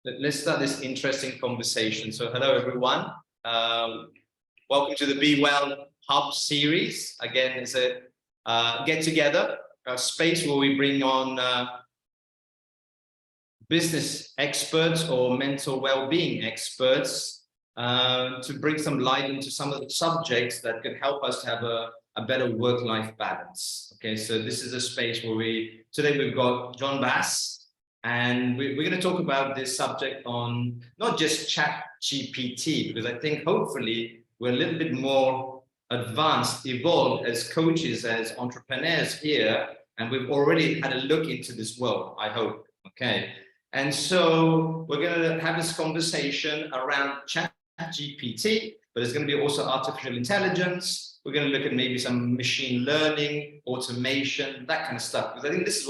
let's start this interesting conversation. So hello, everyone. Welcome to the BEwell Hub series. Again, it's a get-together, a space where we bring on business experts or mental well-being experts to bring some light into some of the subjects that can help us to have a better work-life balance. Okay, so this is a space where today we've got John Bass, and we're going to talk about this subject on not just ChatGPT, because I think hopefully we're a little bit more advanced, evolved as coaches, as entrepreneurs here, and we've already had a look into this world, I hope. Okay, and so we're going to have this conversation around ChatGPT, but there's going to be also artificial intelligence. We're going to look at maybe some machine learning, automation, that kind of stuff. Because I think this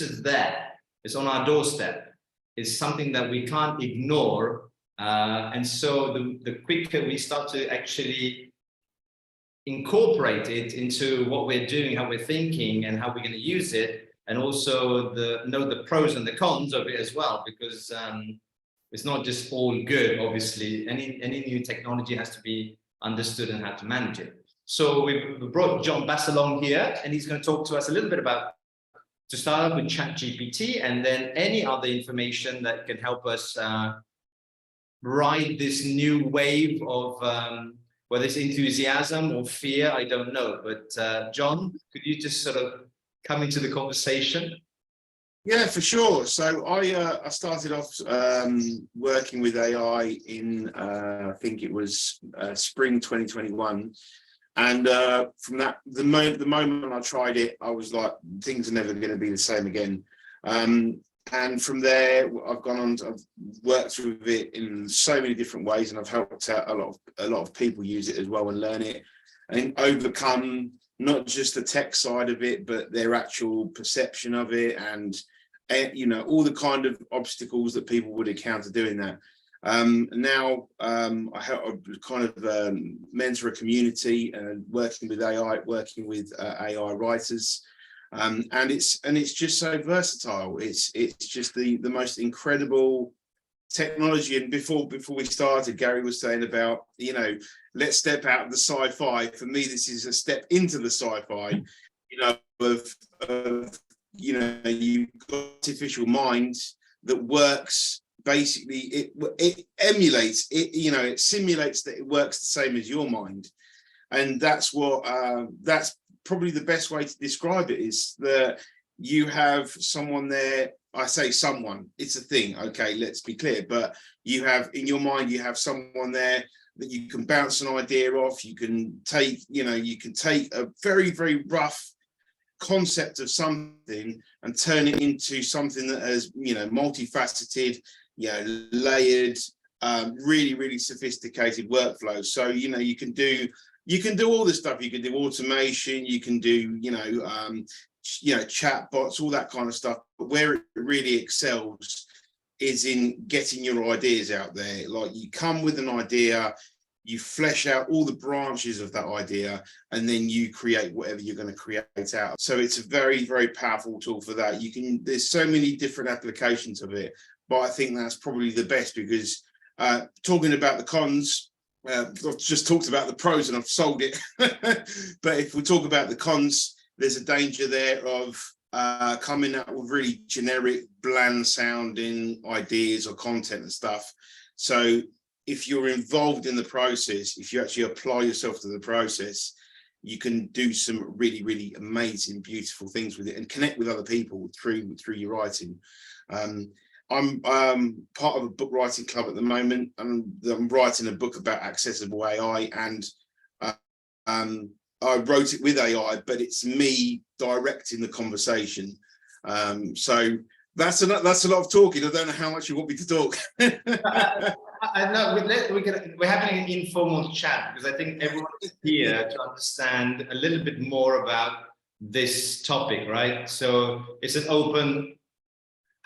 is there. It's on our doorstep. It's something that we can't ignore. And so the quicker we start to actually incorporate it into what we're doing, how we're thinking, and how we're going to use it, and also know the pros and the cons of it as well, because it's not just all good. Obviously, any new technology has to be understood and how to manage it. So we've brought John Bass along here, and he's going to talk to us a little bit about, to start off with ChatGPT, and then any other information that can help us ride this new wave of whether it's enthusiasm or fear, I don't know. But John, could you just sort of come into the conversation? Yeah, for sure. So I started off working with AI in I think it was spring 2021, and from that the moment I tried it, I was like, things are never going to be the same again. And from there, I've worked with it in so many different ways, and I've helped out a lot of people use it as well and learn it and overcome not just the tech side of it, but their actual perception of it, and you know, all the kind of obstacles that people would encounter doing that. Now I help kind of mentor a community and working with AI, working with AI writers, and it's just so versatile. It's just the most incredible technology. And before we started, Gary was saying about, you know, let's step out of the sci-fi. For me, this is a step into the sci-fi, you know, of you know, you've got artificial mind that works. Basically, it emulates it, you know, it simulates that it works the same as your mind. And that's what that's probably the best way to describe it, is that you have someone there. I say someone, it's a thing, okay, let's be clear, but you have in your mind, you have someone there that you can bounce an idea off. You can take, you know, you can take a very, very rough concept of something and turn it into something that has, you know, multifaceted, you know, layered, really, really sophisticated workflows. So, you know, you can do all this stuff. You can do automation, you can do, you know, chat bots, all that kind of stuff. But where it really excels is in getting your ideas out there. Like, you come with an idea, you flesh out all the branches of that idea, and then you create whatever you're going to create out. So it's a very, very powerful tool for that. There's so many different applications of it, but I think that's probably the best, because talking about the cons, I've just talked about the pros and I've sold it. But if we talk about the cons, there's a danger there of coming up with really generic, bland sounding ideas or content and stuff. So if you're involved in the process, if you actually apply yourself to the process, you can do some really, really amazing, beautiful things with it and connect with other people through your writing. I'm part of a book writing club at the moment, and I'm writing a book about accessible AI, and I wrote it with AI, but it's me directing the conversation. So that's a lot of talking. I don't know how much you want me to talk. No, we're having an informal chat, because I think everyone is here to understand a little bit more about this topic, right? So it's an open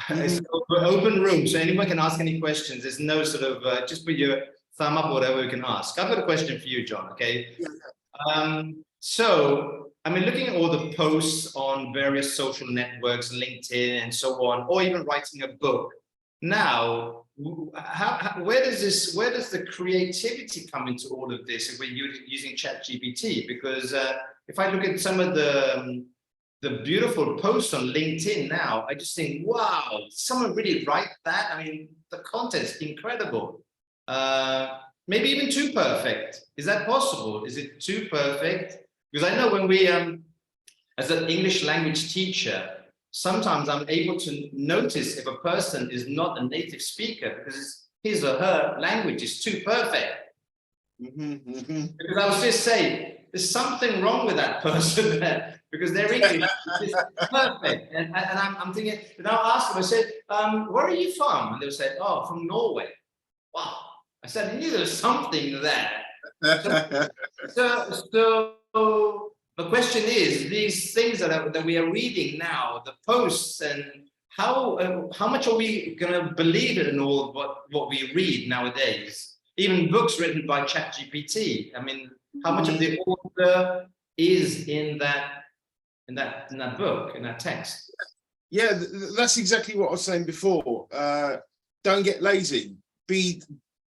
room, so anyone can ask any questions. There's no sort of just put your thumb up, whatever you can ask. I've got a question for you, John. Okay. Yeah. So I mean, looking at all the posts on various social networks, LinkedIn and so on, or even writing a book, now, where does the creativity come into all of this if we're using ChatGPT? Because if I look at some of the beautiful posts on LinkedIn now, I just think, wow, did someone really write that? I mean, the content's incredible. Maybe even too perfect. Is that possible? Is it too perfect? Because I know when we, as an English language teacher, sometimes I'm able to notice if a person is not a native speaker because his or her language is too perfect. Because I was just saying, there's something wrong with that person there because their English is perfect. And I'm thinking, and I'll ask them, I said, where are you from? And they'll say, oh, from Norway. Wow. I said, I knew there was something there. So the question is, these things that we are reading now, the posts, and how much are we going to believe in all of what we read nowadays? Even books written by ChatGPT. I mean, how much of the author is in that book, in that text? Yeah, that's exactly what I was saying before. Don't get lazy.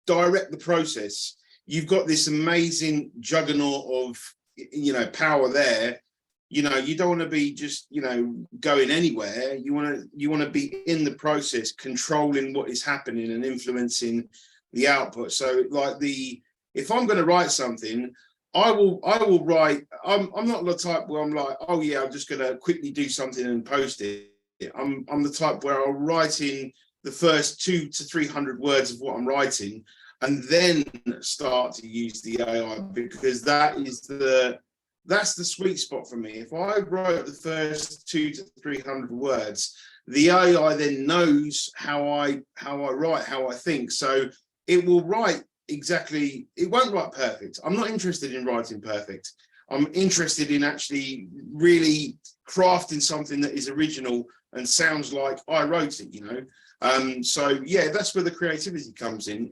Direct the process. You've got this amazing juggernaut of power there. You don't want to be just going anywhere. You want to be in the process, controlling what is happening and influencing the output. So if I'm going to write something, I will write. I'm not the type where I'm like, oh yeah, I'm just going to quickly do something and post it. I'm the type where I'll write in the first 200 to 300 words of what I'm writing, and then start to use the AI, because that's the sweet spot for me. If I wrote the first 200 to 300 words, the AI then knows how I write, how I think. So it will write exactly. It won't write perfect. I'm not interested in writing perfect. I'm interested in actually really crafting something that is original and sounds like I wrote it. So yeah, that's where the creativity comes in.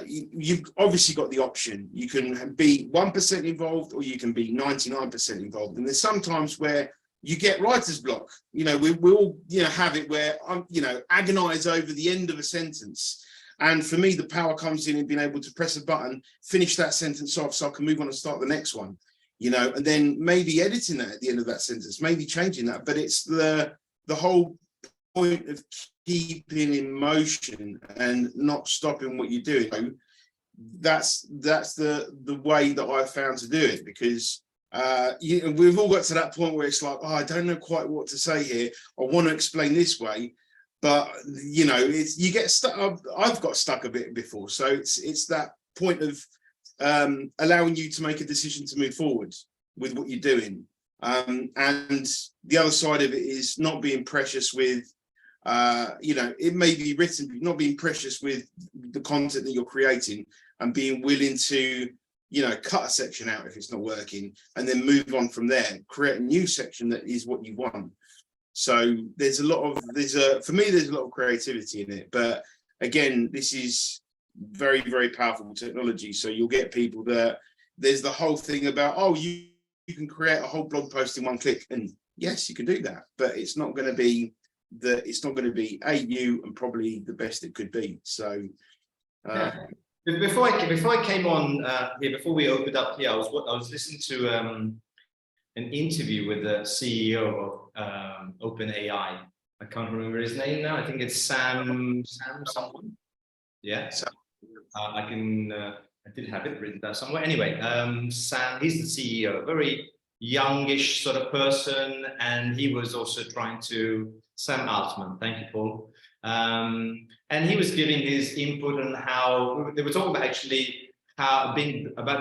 You've obviously got the option. You can be 1% involved, or you can be 99% involved. And there's sometimes where you get writer's block. We all have it where I'm agonize over the end of a sentence. And for me, the power comes in being able to press a button, finish that sentence off so I can move on and start the next one. And then maybe editing that at the end of that sentence, maybe changing that. But it's the whole point of keeping in motion and not stopping what you're doing. That's the way that I've found to do it, because we've all got to that point where it's like, oh, I don't know quite what to say here. I want to explain this way, but you get stuck. I've got stuck a bit before, so it's that point of allowing you to make a decision to move forward with what you're doing. And the other side of it is not being precious with it may be written, but not being precious with the content that you're creating, and being willing to, cut a section out if it's not working, and then move on from there, create a new section that is what you want. So there's a lot of creativity in it. But again, this is very, very powerful technology. So you'll get people that there's the whole thing about, oh, you can create a whole blog post in one click. And yes, you can do that, but it's not going to be you, and probably the best it could be. So before I came on here, before we opened up here, I was listening to an interview with the CEO of OpenAI. I can't remember his name now. I think it's Sam someone. Yeah. I did have it written down somewhere. Anyway, Sam, he's the CEO, very youngish sort of person, and he was also trying to. Sam Altman, thank you, Paul. And he was giving his input on how they were talking about actually about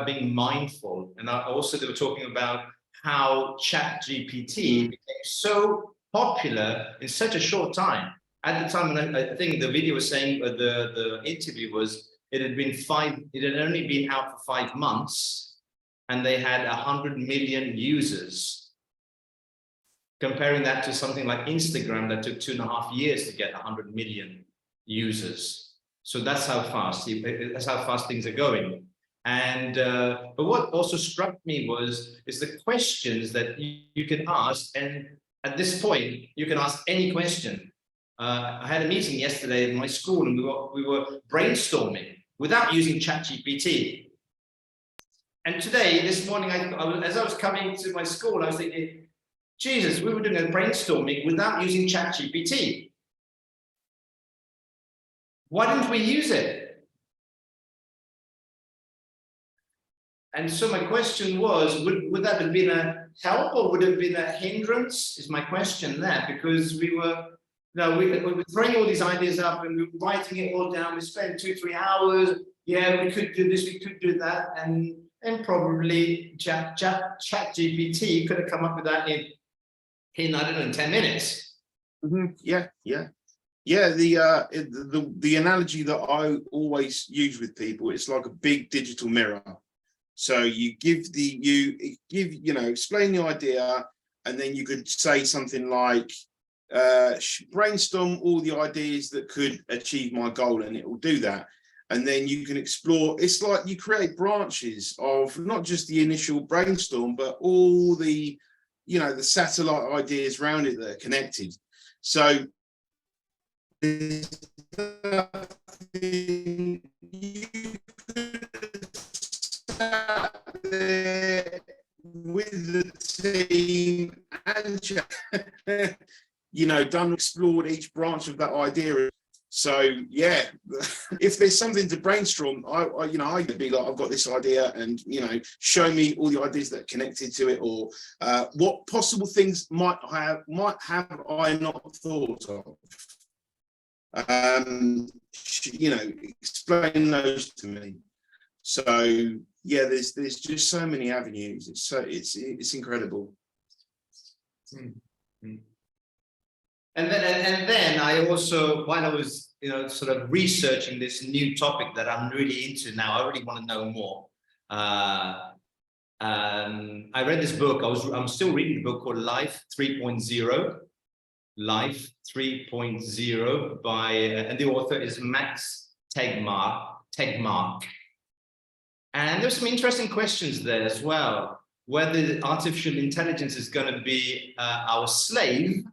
being mindful, and also they were talking about how ChatGPT became so popular in such a short time. At the time, and I think the video was saying the interview was it had only been out for 5 months, and they had 100 million users. Comparing that to something like Instagram that took 2.5 years to get 100 million users. So that's how fast things are going. And but what also struck me is the questions that you can ask, and at this point you can ask any question. I had a meeting yesterday in my school, and we were brainstorming without using ChatGPT. And today, this morning, as I was coming to my school, I was thinking, Jesus, we were doing a brainstorming without using ChatGPT. Why didn't we use it? And so my question was, would that have been a help or would it have been a hindrance? Is my question there, because we were throwing all these ideas up and we were writing it all down. We spent 2-3 hours. Yeah, we could do this, we could do that, and probably ChatGPT could have come up with that in I don't know, in 10 minutes. Mm-hmm. Yeah. The analogy that I always use with people, it's like a big digital mirror. So you explain the idea, and then you could say something like, brainstorm all the ideas that could achieve my goal, and it will do that. And then you can explore. It's like you create branches of not just the initial brainstorm, but all the, the satellite ideas around it that are connected. So there's nothing you could sat there with the team and explored each branch of that idea. So yeah, if there's something to brainstorm, I could be like, I've got this idea, and show me all the ideas that are connected to it, or what possible things might have I not thought of. Explain those to me. So yeah, there's just so many avenues. It's incredible. Mm-hmm. And then I also, while I was sort of researching this new topic that I'm really into now, I really want to know more. I read this book. I'm still reading the book called Life 3.0. Life 3.0 by and the author is Max Tegmark. And there's some interesting questions there as well. Whether artificial intelligence is going to be our slave,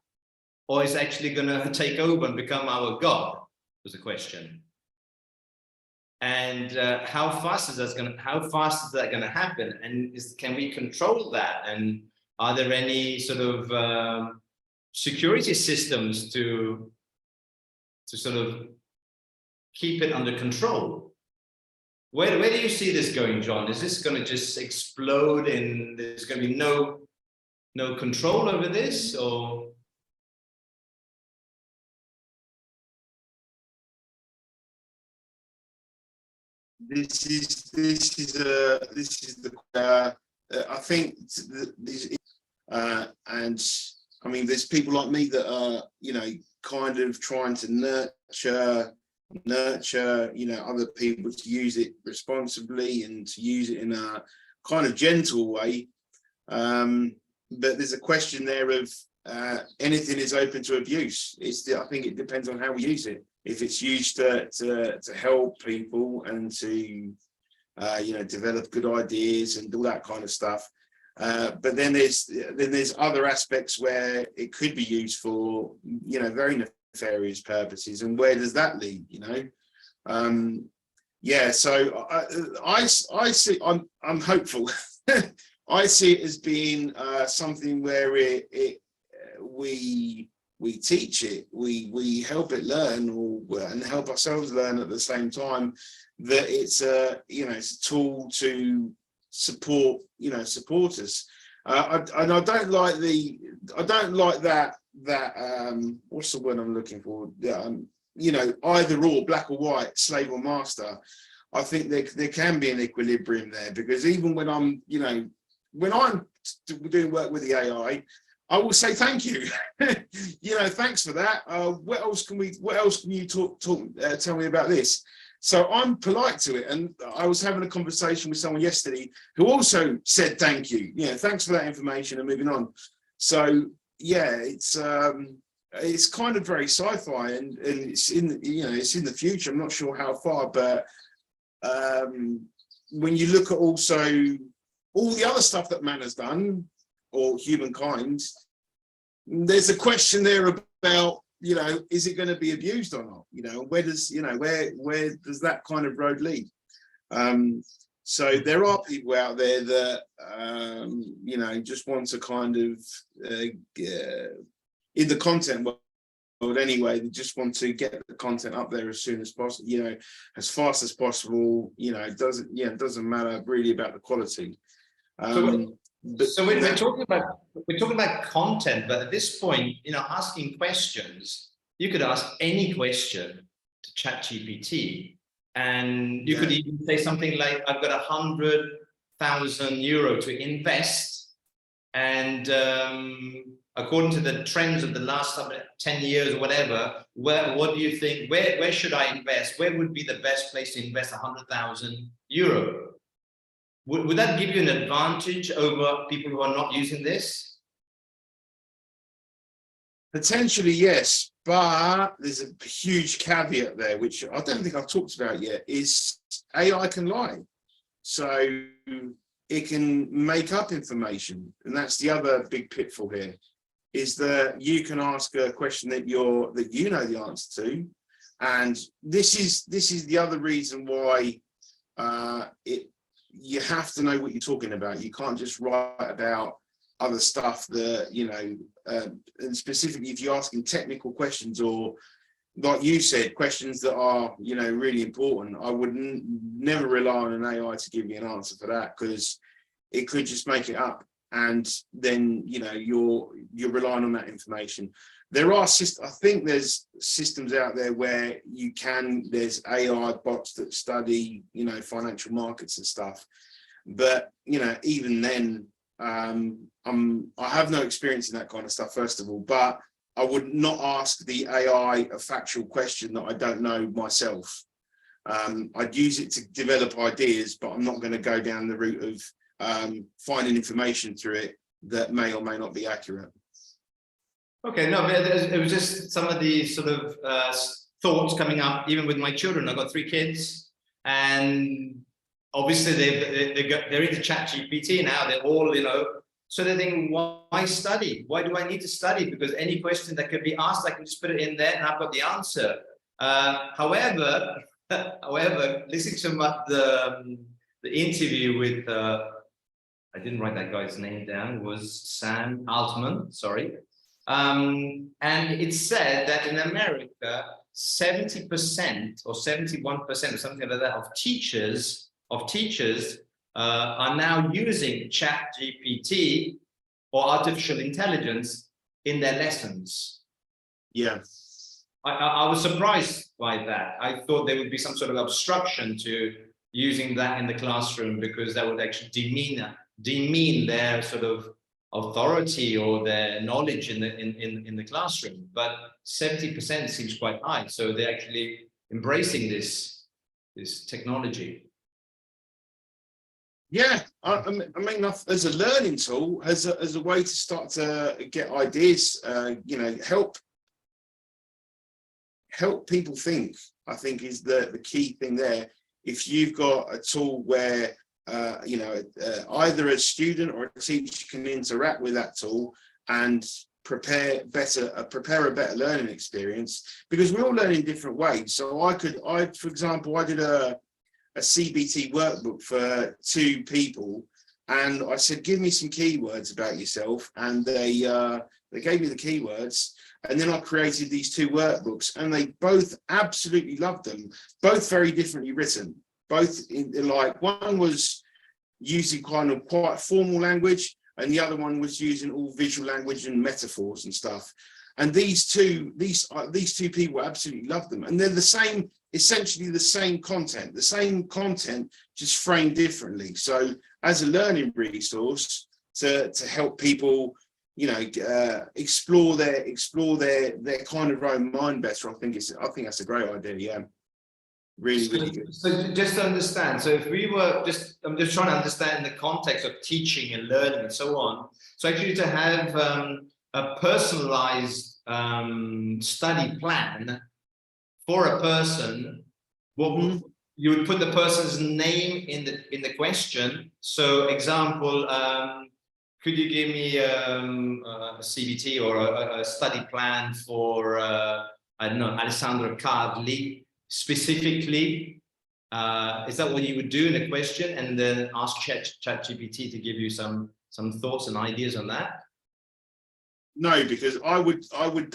or is actually going to take over and become our God, was the question. And how fast is that going to happen? And can we control that? And are there any sort of security systems to sort of keep it under control? Where do you see this going, John? Is this going to just explode and there's going to be no control over this, or? This is I think and I mean, there's people like me that are kind of trying to nurture other people to use it responsibly and to use it in a kind of gentle way, but there's a question there of anything is open to abuse. I think it depends on how we use it. If it's used to help people and to develop good ideas and all that kind of stuff, but then there's other aspects where it could be used for very nefarious purposes, and where does that lead? So I see. I'm hopeful. I see it as being something where we teach it, we help it learn, and help ourselves learn at the same time. That it's a tool to support us. I don't like that what's the word I'm looking for? Either or, black or white, slave or master. I think there can be an equilibrium there, because even when I'm doing work with the AI, I will say thank you. Thanks for that. What else can you tell me about this? So I'm polite to it. And I was having a conversation with someone yesterday who also said thank you. Thanks for that information, and moving on. So yeah, it's kind of very sci-fi, and it's in the future. I'm not sure how far, but when you look at also all the other stuff that man has done, or humankind, there's a question there about, is it going to be abused or not? Where does that kind of road lead? So there are people out there that, just want to kind of, in the content world anyway, they just want to get the content up there as soon as possible, as fast as possible. It doesn't matter really about the quality. So we're talking about content, but at this point, asking questions, you could ask any question to ChatGPT, and you could even say something like, "I've got 100,000 euro to invest, and according to the trends of the last 10 years or whatever, what do you think? Where should I invest? Where would be the best place to invest 100,000 euro?" Would that give you an advantage over people who are not using this? Potentially, yes, but there's a huge caveat there, which I don't think I've talked about yet, is AI can lie. So it can make up information. And that's the other big pitfall here, is that you can ask a question that you know the answer to. And this is the other reason why you have to know what you're talking about. You can't just write about other stuff that, and specifically if you're asking technical questions, or like you said, questions that are, really important. I would never rely on an AI to give me an answer for that, because it could just make it up. And then, you're relying on that information. I think there's systems out there where there's AI bots that study, financial markets and stuff. But, even then, I have no experience in that kind of stuff, first of all, but I would not ask the AI a factual question that I don't know myself. I'd use it to develop ideas, but I'm not going to go down the route of finding information through it that may or may not be accurate. Okay, no, but it was just some of the sort of thoughts coming up, even with my children. I've got 3 kids, and obviously they're into ChatGPT now. They're all, so they think, why study? Why do I need to study? Because any question that could be asked, I can just put it in there and I've got the answer. However, listening to the interview with, I didn't write that guy's name down, was Sam Altman, sorry. And it said that in America, 70% or 71% or something like that of teachers are now using ChatGPT or artificial intelligence in their lessons. Yeah. I was surprised by that. I thought there would be some sort of obstruction to using that in the classroom, because that would actually demean their sort of authority or their knowledge in the classroom. But 70% seems quite high, so they're actually embracing this technology. Yeah, I mean, as a learning tool, as a way to start to get ideas, help people think, I think is the key thing there. If you've got a tool where either a student or a teacher can interact with that tool and prepare a better learning experience, because we all learn in different ways. So for example, I did a CBT workbook for 2 people, and I said, give me some keywords about yourself, and they gave me the keywords, and then I created these 2 workbooks, and they both absolutely loved them, both very differently written. Both one was using kind of quite formal language, and the other one was using all visual language and metaphors and stuff. And these two people absolutely loved them, and they're essentially the same content, just framed differently. So as a learning resource to help people, explore their kind of own mind better, I think that's a great idea. Yeah. Really good. So just to understand, so if we were I'm just trying to understand the context of teaching and learning and so on. So actually to have a personalized study plan for a person, you would put the person's name in the question. So, example, could you give me a CBT or a study plan for I don't know, Alessandro Carli specifically? Is that what you would do in a question, and then ask ChatGPT to give you some thoughts and ideas on that? No, because I would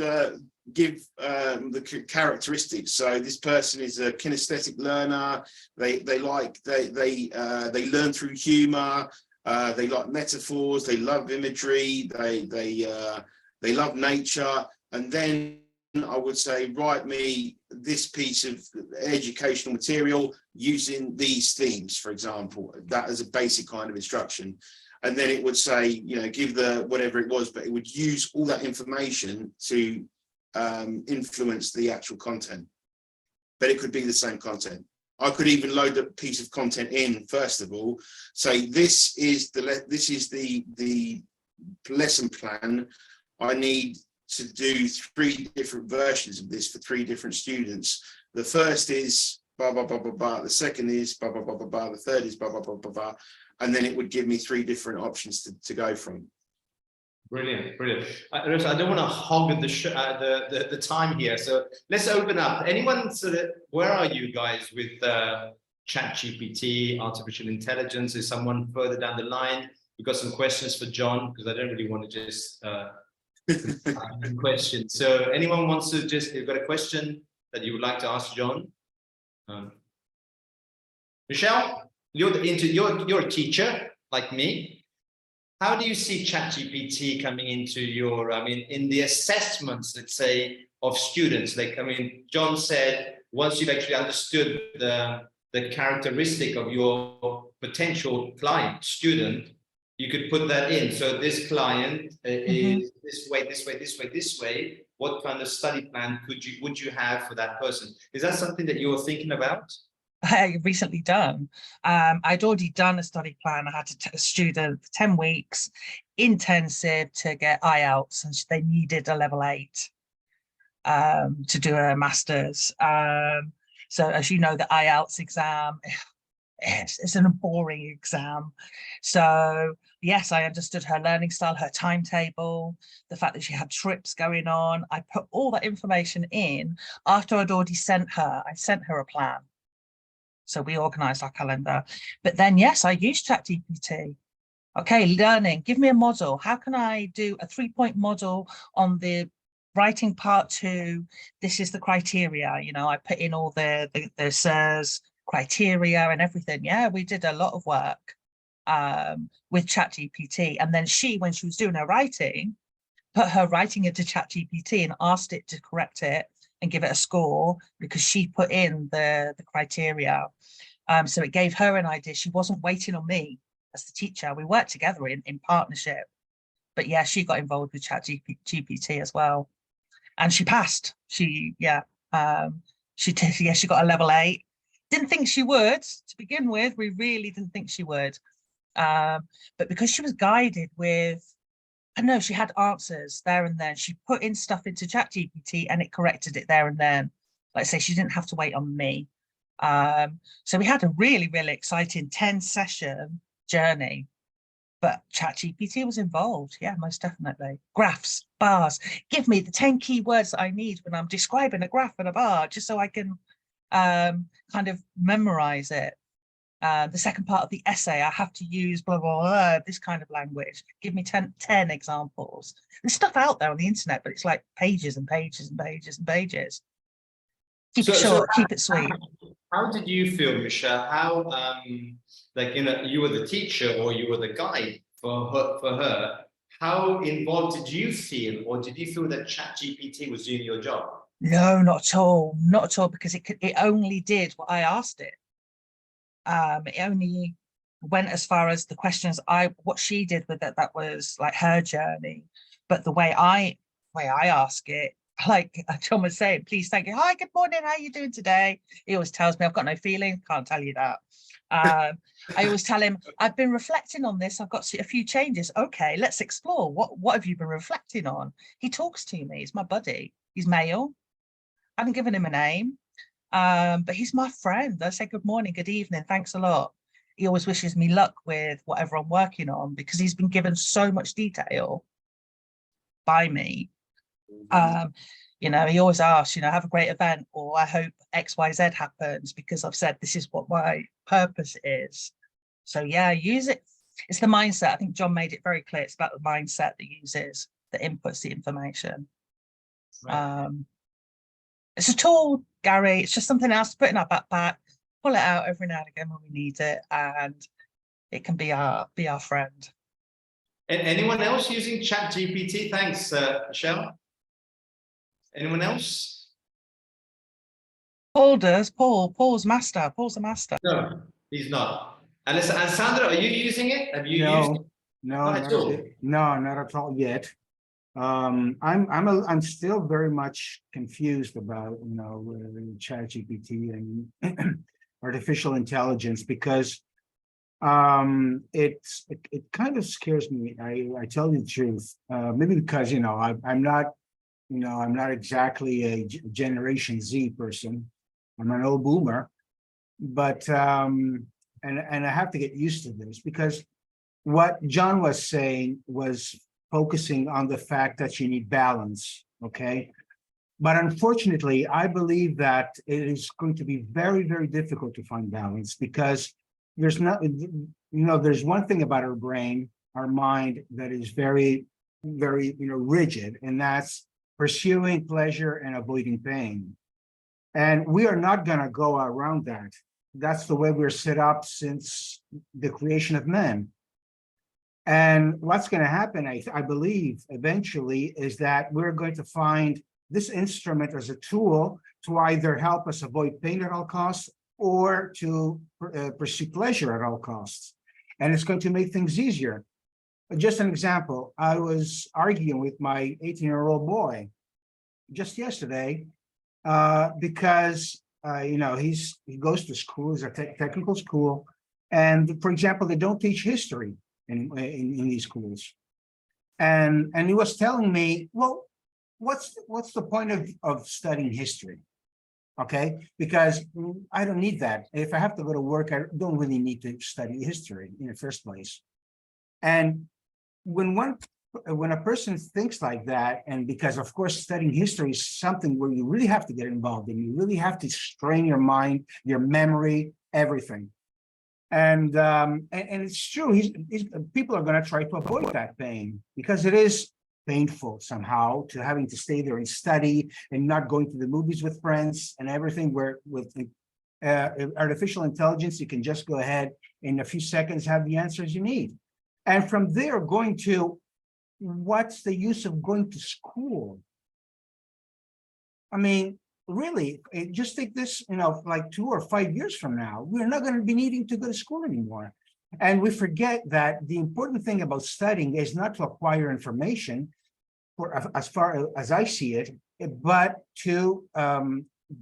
give the characteristics. So this person is a kinesthetic learner. They learn through humor. They like metaphors. They love imagery. They love nature. And then I would say, write me this piece of educational material using these themes, for example, that as a basic kind of instruction. And then it would say, you know, give the whatever it was, but it would use all that information to influence the actual content. But it could be the same content. I could even load a piece of content in, first of all, say this is the lesson plan. I need to do 3 different versions of this for 3 different students. The first is blah blah blah blah blah. The second is blah blah blah blah blah. The third is blah blah blah blah blah. And then it would give me 3 different options to go from. Brilliant, brilliant. I don't want to hog the time here, so let's open up. Anyone where are you guys with ChatGPT, artificial intelligence? Is someone further down the line? We've got some questions for John, because I don't really want to just question. So anyone wants to you've got a question that you would like to ask John? Michelle? You're a teacher like me. How do you see ChatGPT coming into your, in the assessments, let's say, of students? Like, John said, once you've actually understood the characteristic of your potential client, student, you could put that in. So this client is this way, this way, this way, this way. What kind of study plan would you have for that person? Is that something that you're thinking about? I recently done. I'd already done a study plan. I had to take a student for 10 weeks, intensive, to get IELTS, and they needed a level 8 to do a master's. So as you know, the IELTS exam, it's a boring exam. So yes, I understood her learning style, her timetable, the fact that she had trips going on. I put all that information in after I'd already sent her. I sent her a plan. So we organized our calendar. But then, yes, I used ChatGPT. Okay, learning, give me a model. How can I do a 3-point model on the writing part 2? This is the criteria. You know, I put in all the SIRS criteria and everything. Yeah, we did a lot of work with ChatGPT. And then when she was doing her writing, put her writing into ChatGPT and asked it to correct it and give it a score, because she put in the criteria. So it gave her an idea. She wasn't waiting on me as the teacher. We worked together in partnership. But yeah, she got involved with ChatGPT as well. And she passed. She got a level 8. Didn't think she would to begin with. We really didn't think she would. But because she was guided with, I know, she had answers there and then. She put in stuff into ChatGPT and it corrected it there and then. Like I say, she didn't have to wait on me. So we had a really, really exciting 10-session journey. But ChatGPT was involved. Yeah, most definitely. Graphs, bars. Give me the 10 key words that I need when I'm describing a graph and a bar, just so I can kind of memorize it. The second part of the essay, I have to use blah, blah, blah, this kind of language. Give me 10 examples. There's stuff out there on the internet, but it's like pages and pages and pages and pages. Keep it short, keep it sweet. How did you feel, Michelle? How, you were the teacher or you were the guide for her. How involved did you feel, or did you feel that ChatGPT was doing your job? No, not at all. Not at all, because it only did what I asked it. It only went as far as the questions what she did with it. That was like her journey. But the way I ask it, like John was saying, please, thank you. Hi, good morning. How are you doing today? He always tells me I've got no feeling. Can't tell you that. I always tell him I've been reflecting on this. I've got a few changes. Okay, let's explore. What have you been reflecting on? He talks to me. He's my buddy. He's male. I haven't given him a name. But he's my friend. I say good morning, good evening, thanks a lot. He always wishes me luck with whatever I'm working on because he's been given so much detail by me. You know, he always asks, you know, have a great event, or I hope XYZ happens because I've said this is what my purpose is. So yeah, use it. It's the mindset. I think John made it very clear. It's about the mindset that uses, that inputs the information. Right. It's a tool, Gary. It's just something else to put in our backpack, pull it out every now and again when we need it, and it can be our friend. And anyone else using ChatGPT? Thanks, Michelle. Anyone else? Paul does. Paul's master. Paul's a master. No, he's not. And Sandra, are you using it? Have you used it? No, Not at all. no, not at all yet. I'm still very much confused about, you know, ChatGPT and artificial intelligence, because it kind of scares me. I tell you the truth. Maybe because, you know, I'm not exactly a Generation Z person. I'm an old boomer, but and I have to get used to this, because what John was saying was focusing on the fact that you need balance, okay? But unfortunately, I believe that it is going to be very, very difficult to find balance, because there's not, you know, there's one thing about our brain, our mind, that is very, very, you know, rigid, and that's pursuing pleasure and avoiding pain. And we are not going to go around that. That's the way we're set up since the creation of man. And what's going to happen, I believe, eventually, is that we're going to find this instrument as a tool to either help us avoid pain at all costs, or to pursue pleasure at all costs. And it's going to make things easier. Just an example, I was arguing with my 18-year-old boy just yesterday because, you know, he goes to school, he's a technical school. And for example, they don't teach history in these schools. And he was telling me, well, what's the point of studying history? Okay, because I don't need that. If I have to go to work, I don't really need to study history in the first place. And when a person thinks like that, and because of course studying history is something where you really have to get involved in, you really have to strain your mind, your memory, everything. And it's true. People are going to try to avoid that pain, because it is painful somehow to having to stay there and study and not going to the movies with friends and everything. Where with artificial intelligence, you can just go ahead in a few seconds, have the answers you need. And from there, going to, what's the use of going to school? I mean, really, just take this, you know, like 2 or 5 years from now, we're not going to be needing to go to school anymore. And we forget that the important thing about studying is not to acquire information, as far as I see it, but to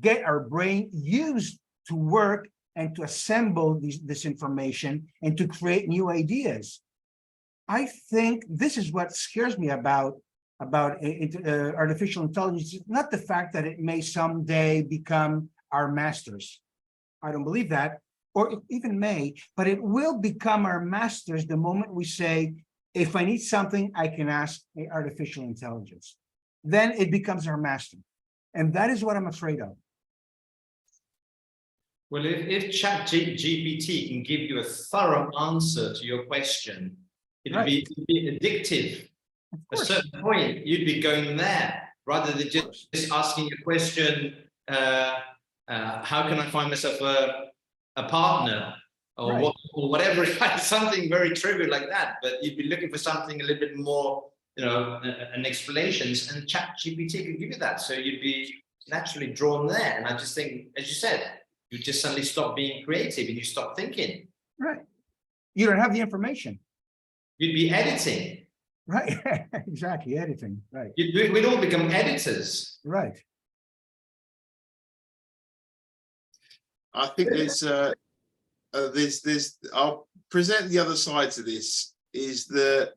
get our brain used to work and to assemble this information and to create new ideas. I think this is what scares me about artificial intelligence, not the fact that it may someday become our masters. I don't believe that, or it even may, but it will become our masters the moment we say, if I need something, I can ask artificial intelligence. Then it becomes our master. And that is what I'm afraid of. Well, if ChatGPT can give you a thorough answer to your question, it'd be addictive. At a certain point, you'd be going there rather than just asking a question, how can I find myself a partner, or whatever, something very trivial like that. But you'd be looking for something a little bit more, you know, an explanations, and ChatGPT can give you that. So you'd be naturally drawn there. And I just think, as you said, you just suddenly stop being creative and you stop thinking. Right. You don't have the information. You'd be editing. Right. Exactly. Editing. Right. We'd all become editors. Right. I think there's I'll present the other side to this. Is the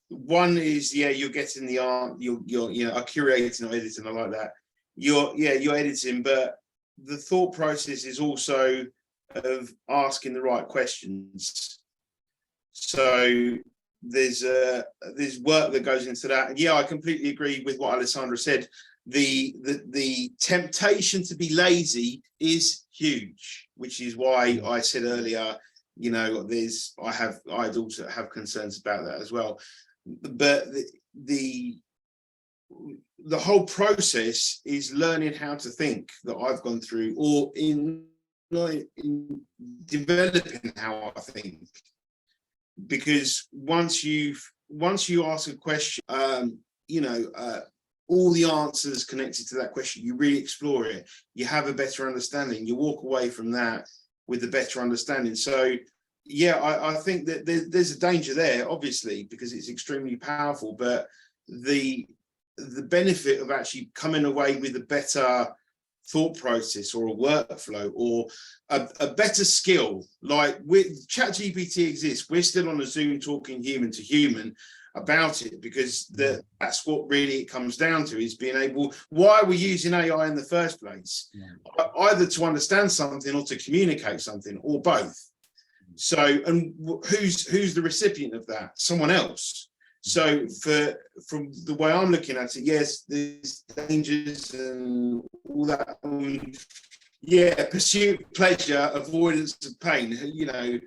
one is, yeah, you're getting the art, you're you know, curating or editing, I like that. You're editing, but the thought process is also of asking the right questions. So there's work that goes into that. And yeah, I completely agree with what Alessandra said. The temptation to be lazy is huge, which is why I said earlier, you know, I'd also have concerns about that as well. But the whole process is learning how to think that I've gone through, or in developing how I think. Because once you ask a question, you know, all the answers connected to that question, you really explore it, you have a better understanding, you walk away from that with a better understanding. So yeah, I think that there's a danger there, obviously, because it's extremely powerful, but the benefit of actually coming away with a better thought process or a workflow or a better skill, like with ChatGPT exists, we're still on a Zoom talking human to human about it, because that's what really it comes down to, is being able, why are we using AI in the first place? Either to understand something or to communicate something, or both. So, and who's the recipient of that? Someone else. So from the way I'm looking at it, yes, there's dangers and all that. Yeah, pursuit of pleasure, avoidance of pain. You know,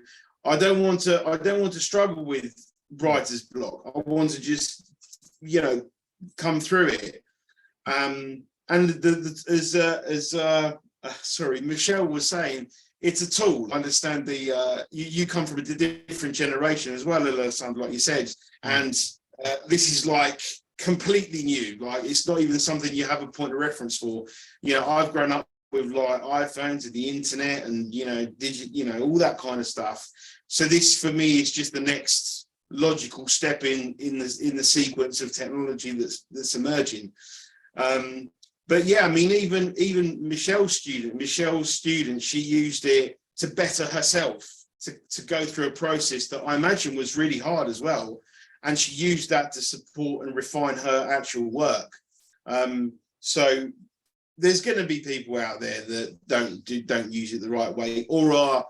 I don't want to struggle with writer's block. I want to just, you know, come through it. And sorry, Michelle was saying, it's a tool. I understand you come from a different generation as well, Alessandro, like you said, and this is like completely new. Like, it's not even something you have a point of reference for. You know, I've grown up with like iPhones and the internet and, you know, you know, all that kind of stuff. So this for me is just the next logical step in the sequence of technology that's emerging. But yeah, I mean, even Michelle's student, she used it to better herself, to go through a process that I imagine was really hard as well. And she used that to support and refine her actual work. So there's going to be people out there that don't use it the right way, or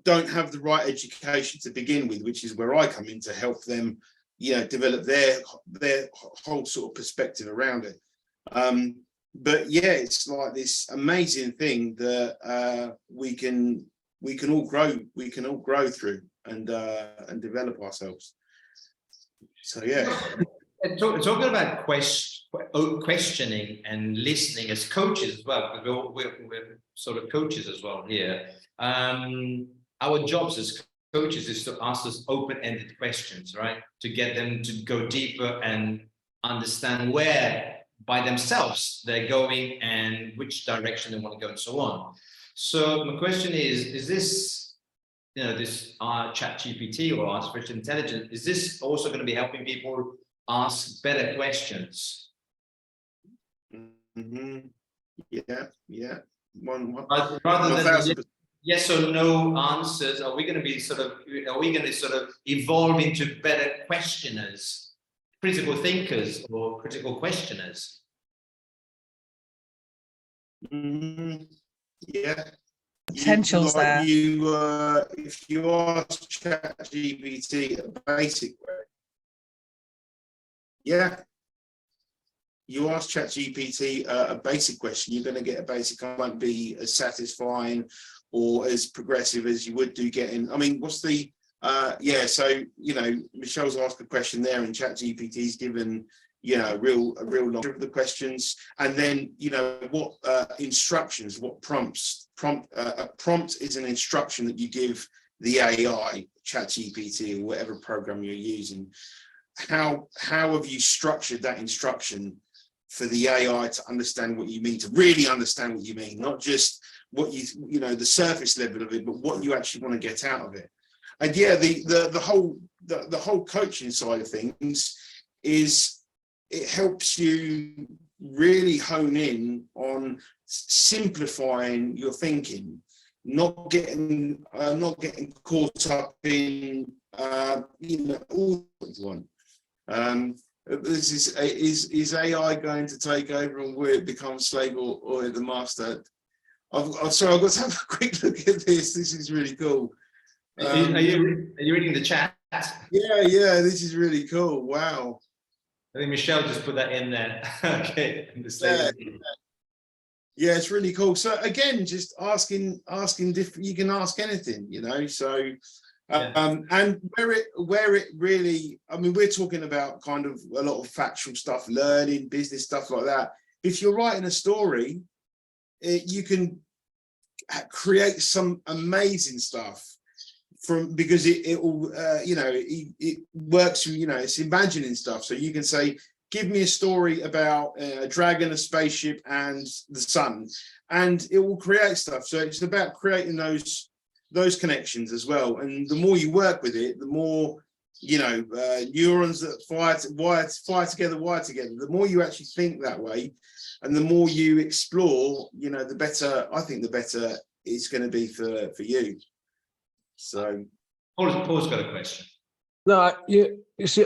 don't have the right education to begin with, which is where I come in to help them, you know, develop their whole sort of perspective around it. But yeah, it's like this amazing thing that we can all grow through and develop ourselves. So yeah. Talking about questioning and listening as coaches as well, because we're sort of coaches as well here. Our jobs as coaches is to ask us open-ended questions, right? To get them to go deeper and understand where by themselves they're going and which direction they want to go and so on. So my question is this, you know, this ChatGPT or artificial intelligence, is this also going to be helping people ask better questions? Mm-hmm. Yeah. Rather than yes or no answers, are we going to sort of evolve into better questioners, critical thinkers, or critical questioners? Mm-hmm. Yeah. Potential's there. If you ask ChatGPT a basic way, yeah, you ask ChatGPT a basic question, you're going to get a basic. I won't be as satisfying or as progressive as you would do getting. I mean, what's the yeah? So you know, Michelle's asked a question there, and ChatGPT's given, you know, a real lot of the questions, and then, you know, what instructions, what prompts. A prompt is an instruction that you give the AI, ChatGPT, or whatever program you're using. How have you structured that instruction for the AI to understand what you mean, to really understand what you mean, not just what you know, the surface level of it, but what you actually want to get out of it. And yeah, the whole coaching side of things is, it helps you really hone in on simplifying your thinking, not getting caught up in you know, all one. This is AI going to take over and will it become slave or the master? Sorry, I've got to have a quick look at this. This is really cool. Are you reading the chat? Yeah, this is really cool. Wow. I think Michelle just put that in there. Okay. Yeah, it's really cool. So again, just asking different. You can ask anything, you know. So, and where it really, I mean, we're talking about kind of a lot of factual stuff, learning, business stuff like that. If you're writing a story, you can create some amazing stuff from, because it will, you know, it works. You know, it's imagining stuff. So you can say, give me a story about a dragon, a spaceship, and the sun, and it will create stuff. So it's about creating those connections as well. And the more you work with it, the more, you know, neurons that wire together. The more you actually think that way, and the more you explore, you know, the better. I think the better it's going to be for you. So, Paul's got a question. No, you see,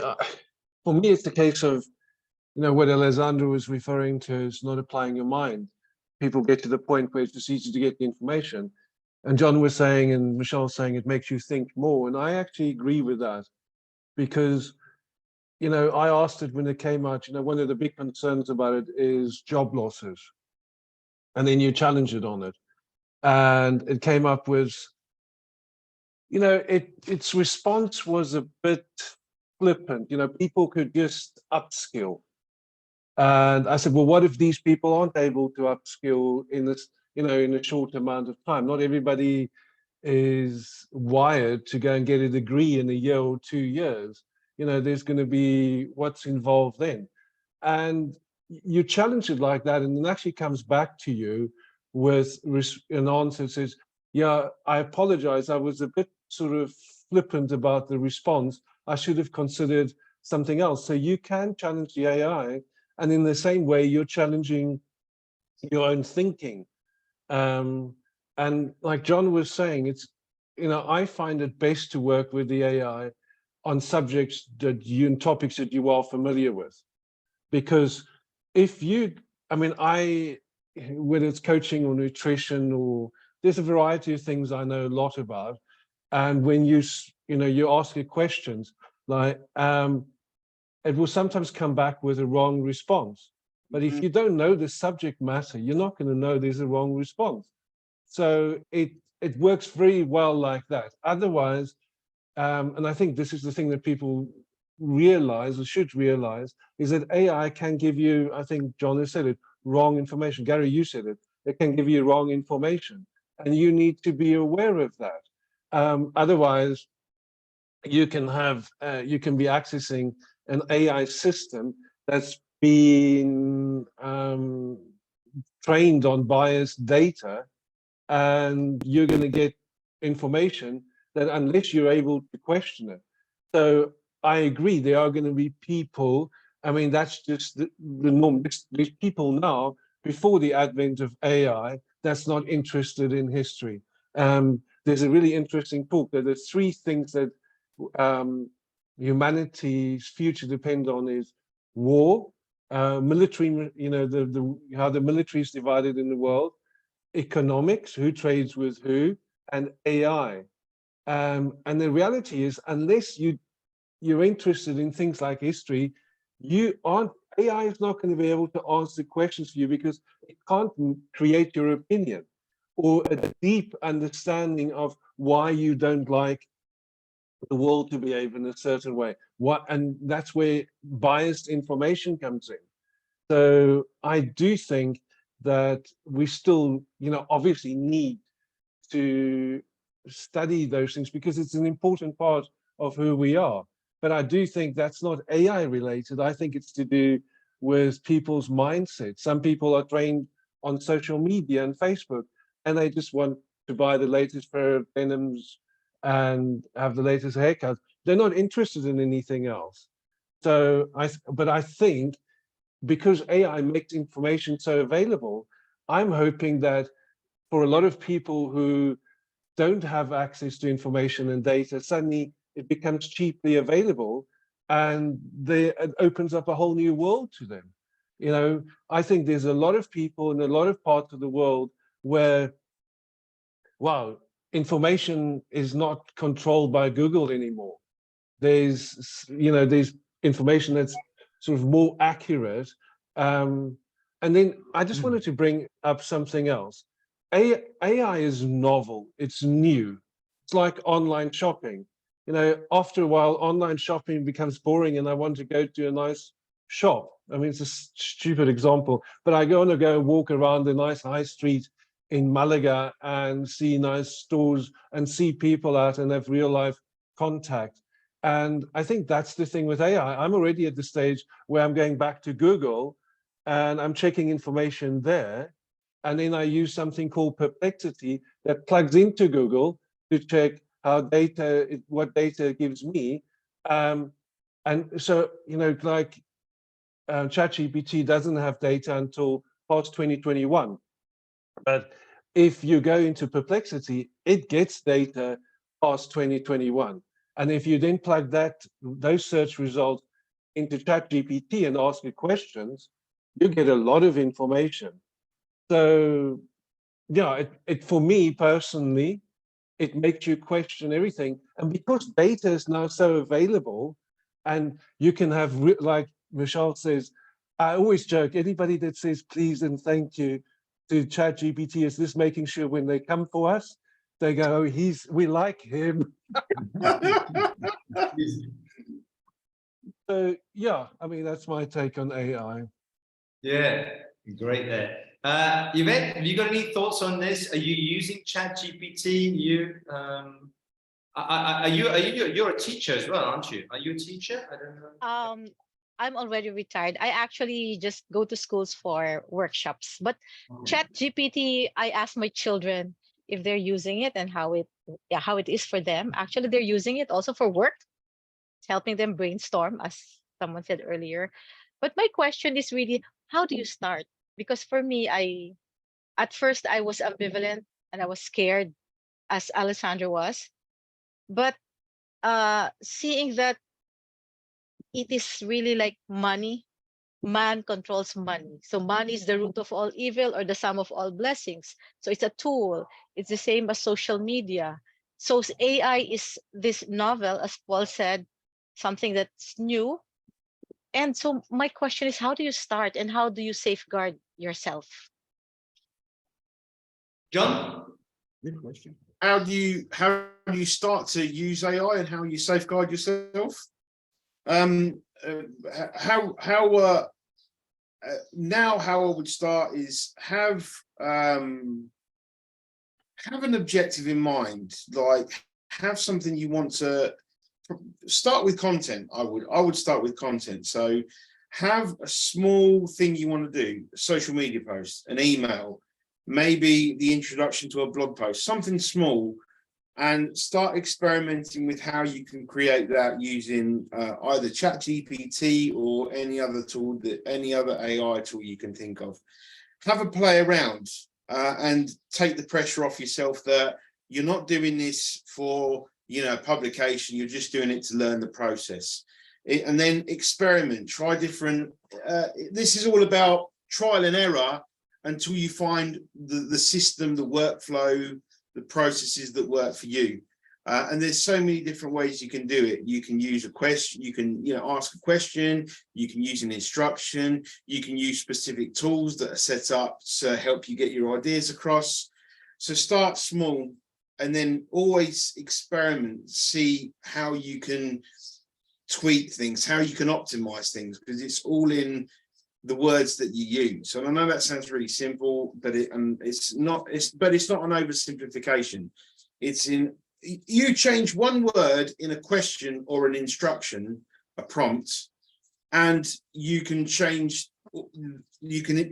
for me, it's the case of, you know, what Alessandro was referring to is not applying your mind. People get to the point where it's just easy to get the information. And John was saying, and Michelle was saying, it makes you think more. And I actually agree with that, because, you know, I asked it when it came out, you know, one of the big concerns about it is job losses. And then you challenge it on it. And it came up with, you know, its response was a bit flippant. You know, people could just upskill. And I said, well, what if these people aren't able to upskill in this, you know, in a short amount of time? Not everybody is wired to go and get a degree in a year or 2 years. You know, there's going to be what's involved then. And you challenge it like that, and it actually comes back to you with an answer that says, yeah, I apologize. I was a bit sort of flippant about the response. I should have considered something else. So you can challenge the AI, and in the same way, you're challenging your own thinking. And like John was saying, it's, you know, I find it best to work with the AI on subjects that you and topics that you are familiar with. Because if you, I mean, whether it's coaching or nutrition, or there's a variety of things I know a lot about. And when you know, you ask it questions, like, it will sometimes come back with a wrong response. But if you don't know the subject matter, you're not going to know there's a wrong response. So it works very well like that. Otherwise, and I think this is the thing that people realize, or should realize, is that AI can give you, I think John has said it, wrong information. Gary, you said it. It can give you wrong information, and you need to be aware of that. Otherwise, you can be accessing an AI system that's been trained on biased data, and you're going to get information that, unless you're able to question it. So I agree, there are going to be people, I mean, that's just the norm. There's people now, before the advent of AI, that's not interested in history. There's a really interesting book that there's 3 things that humanity's future depend on: is war, military, you know, how the military is divided in the world, economics, who trades with who, and AI. And the reality is, unless you're interested in things like history, AI is not going to be able to answer questions for you, because it can't create your opinion or a deep understanding of why you don't like the world to behave in a certain way. And that's where biased information comes in. So I do think that we still, you know, obviously need to study those things, because it's an important part of who we are. But I do think that's not AI related. I think it's to do with people's mindset. Some people are trained on social media and Facebook, and they just want to buy the latest pair of denims and have the latest haircut. They're not interested in anything else. So but I think, because AI makes information so available, I'm hoping that for a lot of people who don't have access to information and data, suddenly it becomes cheaply available, and it opens up a whole new world to them. You know, I think there's a lot of people in a lot of parts of the world where, wow, information is not controlled by Google anymore. There's, there's information that's sort of more accurate. And then I just wanted to bring up something else. AI is novel, it's new. It's like online shopping. After a while, online shopping becomes boring and I want to go to a nice shop. I mean, it's a stupid example, but I want to go walk around a nice high street in Malaga and see nice stores and see people out and have real life contact. And I think that's the thing with AI. I'm already at the stage where I'm going back to Google and I'm checking information there. And then I use something called Perplexity that plugs into Google to check how what data it gives me. And so, like ChatGPT doesn't have data until past 2021. But if you go into Perplexity, it gets data past 2021. And if you then plug those search results into ChatGPT and ask it questions, you get a lot of information. So, yeah, for me personally, it makes you question everything. And because data is now so available, and you can have, like Michelle says, I always joke, anybody that says please and thank you to ChatGPT, is this making sure when they come for us, they go, oh, we like him. So, yeah, I mean, that's my take on AI. Yeah, great there. Yvette, have you got any thoughts on this? Are you using ChatGPT? You're a teacher as well, aren't you? Are you a teacher? I don't know. I'm already retired. I actually just go to schools for workshops. But ChatGPT, I ask my children if they're using it and how it is for them. Actually, they're using it also for work. It's helping them brainstorm, as someone said earlier. But my question is really, how do you start? Because for me, at first I was ambivalent and I was scared, as Alessandra was. But seeing that it is really like money, man controls money. So money is the root of all evil or the sum of all blessings. So it's a tool. It's the same as social media. So AI is this novel, as Paul said, something that's new. And so my question is, how do you start and how do you safeguard yourself? John? Good question. How do you start to use AI and how you safeguard yourself? Now how I would start is have an objective in mind, like have something you want to start with. Content. I would start with content. So have a small thing you want to do, a social media post, an email, maybe the introduction to a blog post, something small, and start experimenting with how you can create that using either ChatGPT or any other tool, any other AI tool you can think of. Have a play around and take the pressure off yourself that you're not doing this for publication. You're just doing it to learn the process. And then experiment, try different. This is all about trial and error until you find the system, the workflow, the processes that work for you. And there's so many different ways you can do it. You can use a question, you can ask a question, you can use an instruction, you can use specific tools that are set up to help you get your ideas across. So start small and then always experiment, see how you can tweak things, how you can optimize things, because it's all in the words that you use. So I know that sounds really simple, but it's not an oversimplification. It's in, you change one word in a question or an instruction, a prompt, and you can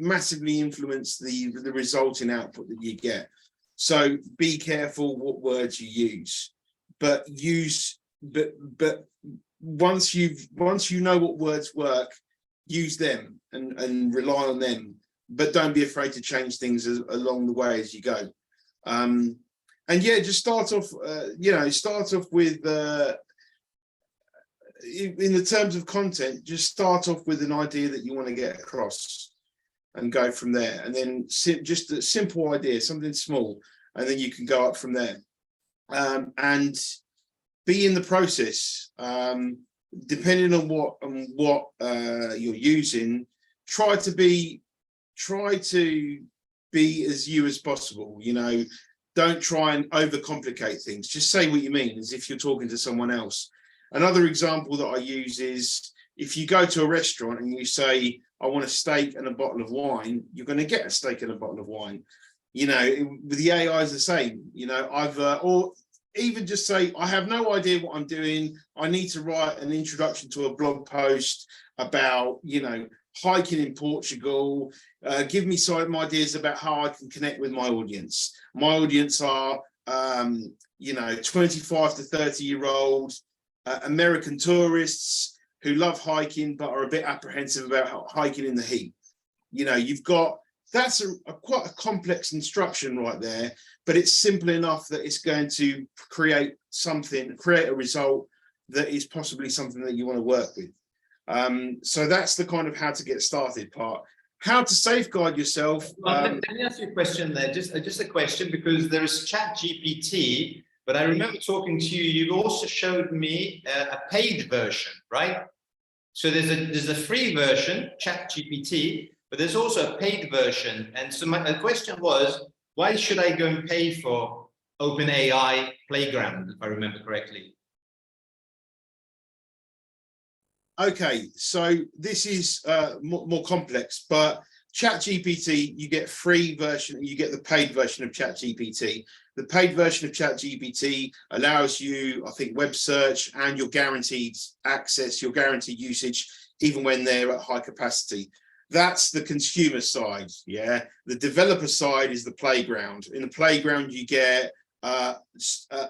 massively influence the resulting output that you get. So be careful what words you use, but once you know what words work, use them and rely on them, but don't be afraid to change things along the way as you go. And yeah, just start off with in the terms of content, just start off with an idea that you want to get across. and go from there. And then just a simple idea, something small, and then you can go up from there. And be in the process. Depending on what you're using, try to be as you as possible. You know, don't try and overcomplicate things. Just say what you mean as if you're talking to someone else. Another example that I use is if you go to a restaurant and you say, I want a steak and a bottle of wine, you're going to get a steak and a bottle of wine. You know, with the AI is the same. You know, or even just say, I have no idea what I'm doing. I need to write an introduction to a blog post about, you know, hiking in Portugal. Give me some ideas about how I can connect with my audience. My audience are, you know, 25 to 30-year-old American tourists who love hiking, but are a bit apprehensive about hiking in the heat. You know, that's quite a complex instruction right there, but it's simple enough that it's going to create a result that is possibly something that you want to work with. So that's the kind of how to get started part. How to safeguard yourself. Let me ask you a question there, just a question, because there is ChatGPT, but I remember talking to you, you also showed me a paid version, right? So there's a free version, ChatGPT, but there's also a paid version. And so my question was, why should I go and pay for OpenAI Playground, if I remember correctly? Okay, so this is more complex, but ChatGPT, you get free version and you get the paid version of ChatGPT. The paid version of ChatGPT allows you, I think, web search and your guaranteed access, your guaranteed usage, even when they're at high capacity. That's the consumer side, yeah. The developer side is the playground. In the playground, you get a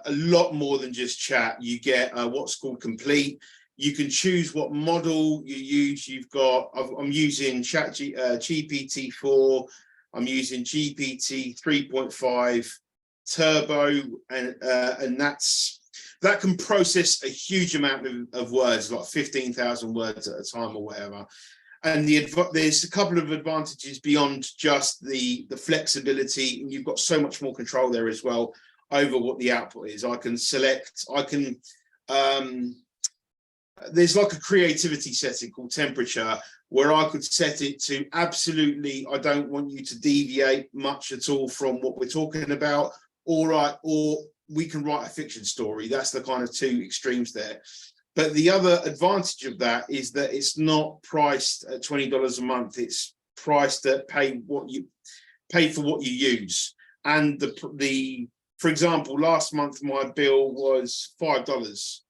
lot more than just chat. You get what's called complete. You can choose what model you use. You've got, I'm using GPT-4, I'm using GPT 3.5 Turbo, and that can process a huge amount of words, like 15,000 words at a time or whatever. And there's a couple of advantages beyond just the flexibility, and you've got so much more control there as well over what the output is. There's like a creativity setting called temperature, where I could set it to absolutely, I don't want you to deviate much at all from what we're talking about, or we can write a fiction story. That's the kind of two extremes there. But the other advantage of that is that it's not priced at $20 a month. It's priced at pay for what you use. And for example, last month my bill was $5,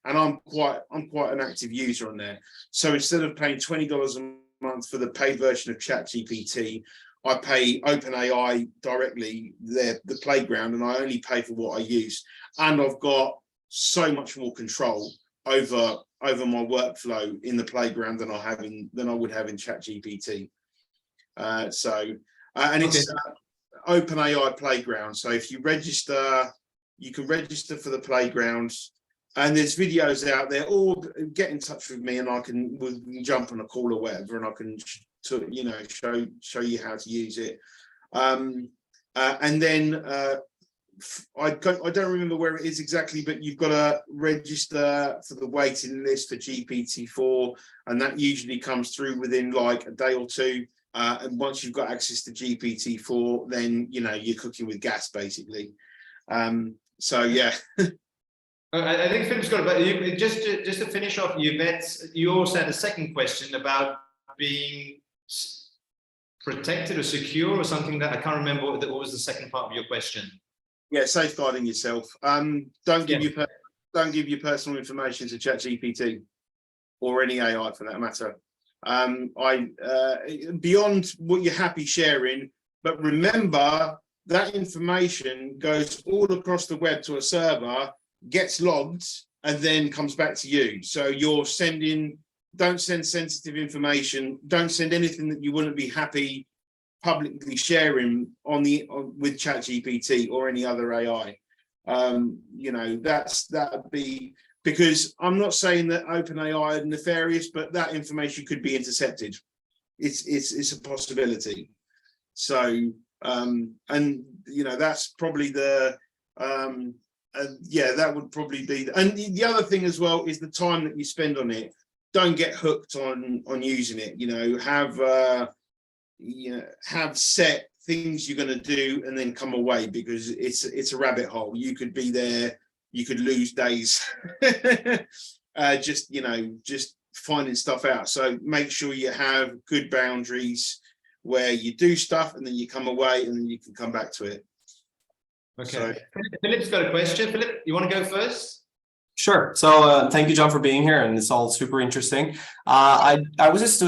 and I'm quite an active user on there. So instead of paying $20 a month for the paid version of ChatGPT, I pay OpenAI directly the playground, and I only pay for what I use. And I've got so much more control over my workflow in the playground than I would have in ChatGPT. It's OpenAI Playground. So if you register, you can register for the playground, and there's videos out there. Or get in touch with me, and we'll jump on a call or whatever, and I can show you how to use it. And then I don't remember where it is exactly, but you've got to register for the waiting list for GPT-4, and that usually comes through within like a day or two. And once you've got access to GPT-4, then you're cooking with gas basically. So yeah. I think Philip's got it, but just to finish off, you also had a second question about being protected or secure or something that I can't remember. What was the second part of your question? Yeah, safeguarding yourself. Don't give your personal information to ChatGPT or any AI for that matter. Beyond what you're happy sharing, but remember that information goes all across the web to a server, gets logged, and then comes back to you. So don't send sensitive information. Don't send anything that you wouldn't be happy publicly sharing with ChatGPT or any other AI. That'd be, because I'm not saying that OpenAI are nefarious, but that information could be intercepted. it's a possibility. So and you know, that's probably the yeah, that would probably be and the other thing as well is the time that you spend on it. Don't get hooked on using it. You know, have set things you're going to do and then come away, because it's a rabbit hole. You could be there, you could lose days just finding stuff out. So make sure you have good boundaries where you do stuff and then you come away and then you can come back to it. Okay. So, Philip's got a question. Philip, you want to go first? Sure. So thank you, John, for being here, and it's all super interesting. I was just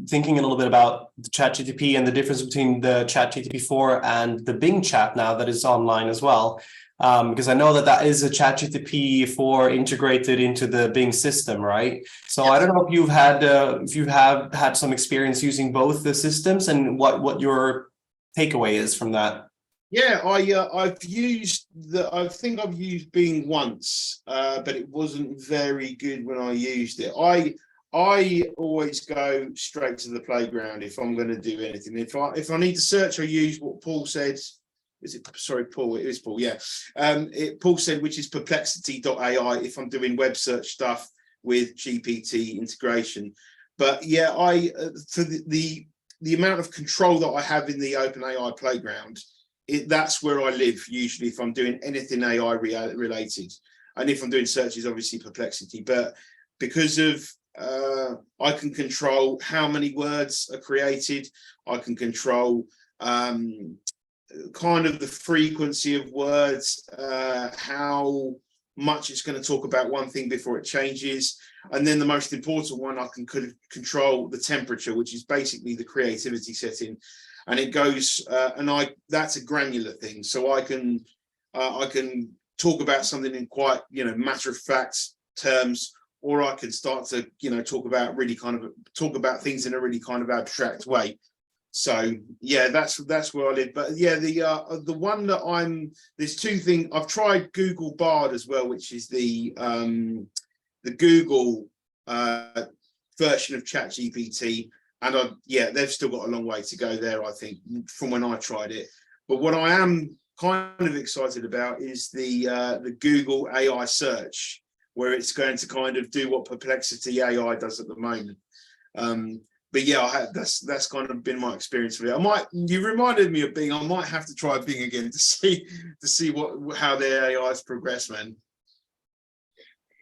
thinking a little bit about the ChatGPT and the difference between the ChatGPT 4 and the Bing chat now that is online as well, because I know that is a ChatGPT 4 integrated into the Bing system, right? So I don't know if you have had some experience using both the systems and what your takeaway is from that. yeah, I think I've used Bing once, but it wasn't very good when I used it. I always go straight to the playground if I'm going to do anything. If I need to search, I use what Paul said. Paul? It is Paul. Yeah. Paul said, which is perplexity.ai. If I'm doing web search stuff with GPT integration, but yeah, for the amount of control that I have in the OpenAI playground. That's where I live usually if I'm doing anything AI related, and if I'm doing searches, obviously Perplexity. But because of I can control how many words are created, I can control kind of the frequency of words, how much it's going to talk about one thing before it changes, and then the most important one, I can control the temperature, which is basically the creativity setting. And it goes, that's a granular thing. So I can talk about something in quite, matter of fact terms, or I can start to, talk about things in a really kind of abstract way. So yeah, that's where I live. But yeah, the one that there's two things. I've tried Google Bard as well, which is the Google version of ChatGPT. And they've still got a long way to go there, I think, from when I tried it. But what I am kind of excited about is the Google AI search, where it's going to kind of do what Perplexity AI does at the moment. But yeah, that's kind of been my experience with it. You reminded me of Bing. I might have to try Bing again to see how their AI's progress, man.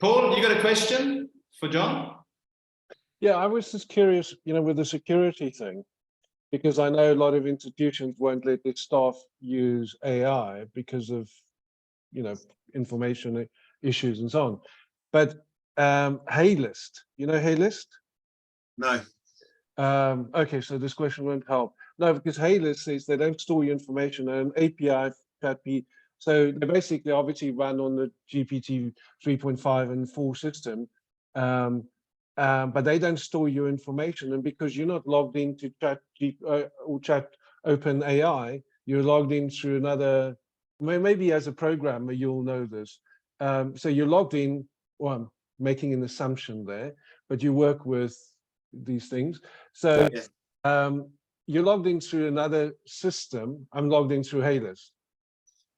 Paul, you got a question for John? Yeah, I was just curious, with the security thing, because I know a lot of institutions won't let their staff use AI because of, information issues and so on. But HeyList, HeyList? No. Okay, so this question won't help. No, because HeyList says they don't store your information and API, ChatGPT. So they basically obviously run on the GPT 3.5 and 4 system. But they don't store your information, and because you're not logged into OpenAI, you're logged in through another. Maybe as a programmer, you'll know this. So you're logged in. Well, I'm making an assumption there, but you work with these things. So you're logged in through another system. I'm logged in through HeyList.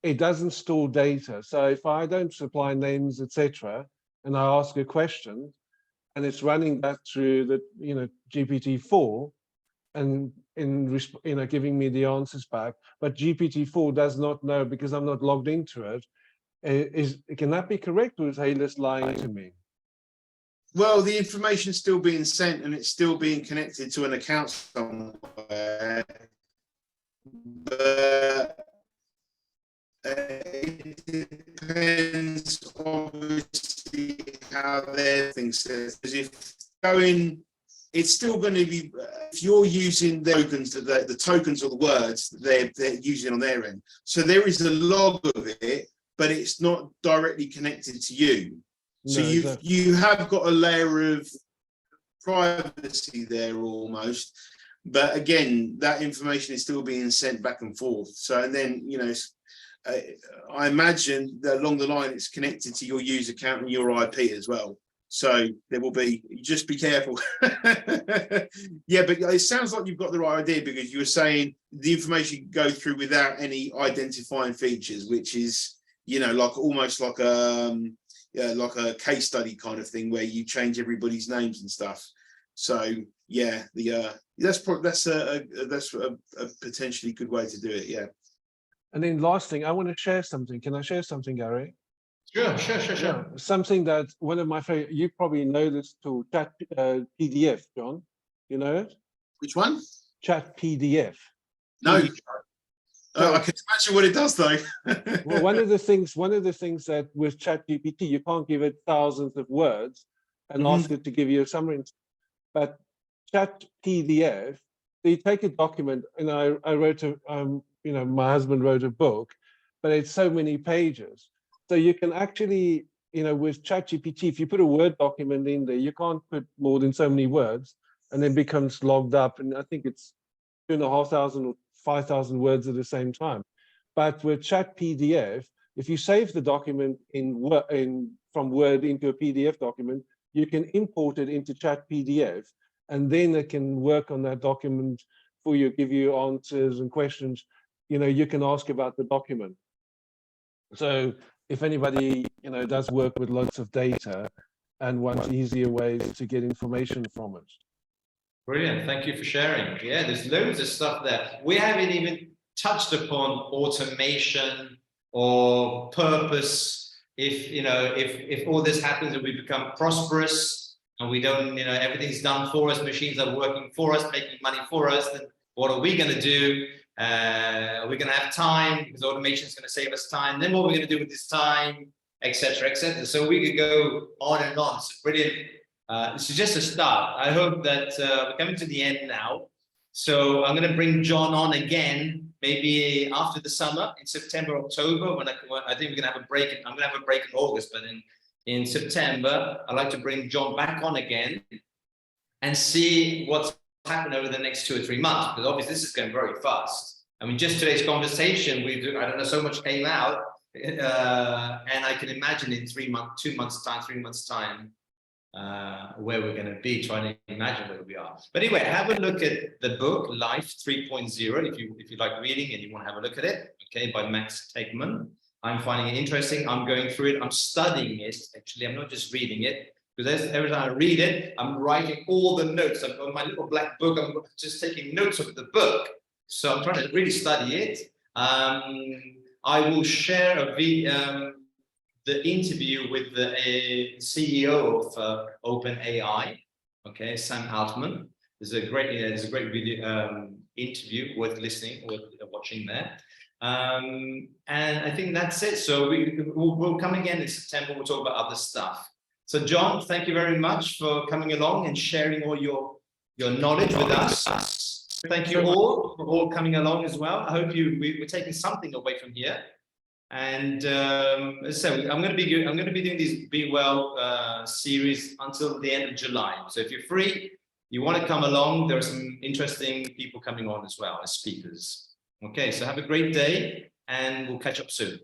It doesn't store data. So if I don't supply names, etc., and I ask a question, and it's running that through the GPT-4 and giving me the answers back, but GPT-4 does not know because I'm not logged into it. Can that be correct, or is HeyList lying to me? Well, the information's still being sent and it's still being connected to an account somewhere, but it depends obviously how their thing says. Because it's still going to be, if you're using the tokens, the tokens or the words that they're using on their end. So there is a log of it, but it's not directly connected to you. So you have got a layer of privacy there almost. But again, that information is still being sent back and forth. So, and then, I imagine that along the line, it's connected to your user account and your IP as well. So there will be, just be careful. Yeah, but it sounds like you've got the right idea, because you were saying the information can go through without any identifying features, which is, you know, like almost like a case study kind of thing where you change everybody's names and stuff. So yeah, that's a potentially good way to do it. Yeah. And then last thing, I want to share something. Can I share something, Gary? Sure. Yeah, something that one of my favorite, you probably know this tool, Chat PDF, John. You know it? Which one? Chat PDF. No. I can imagine what it does though. Well, one of the things that with ChatGPT, you can't give it thousands of words and ask it to give you a summary. But Chat PDF, so you take a document, and I wrote a, you know, my husband wrote a book, but it's so many pages. So you can actually, you know, with ChatGPT, if you put a Word document in there, you can't put more than so many words, and then becomes logged up. And I think it's 2,500 or 5,000 words at the same time. But with Chat PDF, if you save the document from Word into a PDF document, you can import it into Chat PDF, and then it can work on that document for you, give you answers and questions, you know, you can ask about the document. So if anybody, you know, does work with lots of data and wants easier ways to get information from it. Brilliant. Thank you for sharing. Yeah, there's loads of stuff there. We haven't even touched upon automation or purpose. If, you know, if all this happens and we become prosperous and we don't, you know, everything's done for us, machines are working for us, making money for us, then what are we going to do? We're going to have time, because automation is going to save us time. Then what we're going to do with this time, etc., etc. So we could go on and on. It's brilliant. This is just a start. I hope that we're coming to the end now. So I'm going to bring John on again, maybe after the summer, in September, October, when I think we're going to have a break. I'm going to have a break in August, but in September, I'd like to bring John back on again and see what's happened over the next 2 or 3 months, because obviously this is going very fast. I mean, just today's conversation, I don't know, so much came out, and I can imagine in 3 months, 3 months time, where we're going to be, trying to imagine where we are. But anyway, have a look at the book Life 3.0 if you like reading and you want to have a look at it, okay, by Max Tegmark. I'm finding it interesting. I'm going through it. I'm studying it. Actually, I'm not just reading it, because every time I read it, I'm writing all the notes. I've got my little black book. I'm just taking notes of the book. So I'm trying to really study it. I will share the interview with the CEO of OpenAI, okay, Sam Altman. There's a great video interview worth listening, worth watching there. And I think that's it. So we'll come again in September. We'll talk about other stuff. So John, thank you very much for coming along and sharing all your knowledge with us. Thank you all for all coming along as well. I hope we're taking something away from here. And so I'm going to be doing this BEwell series until the end of July. So if you're free, you want to come along, there are some interesting people coming on as well as speakers. Okay, so have a great day, and we'll catch up soon.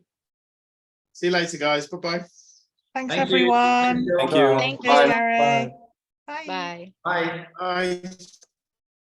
See you later, guys. Bye-bye. Thanks, Thank you. everyone. Thank you. Thank you, Bye. Gary. Bye. Bye. Bye. Bye.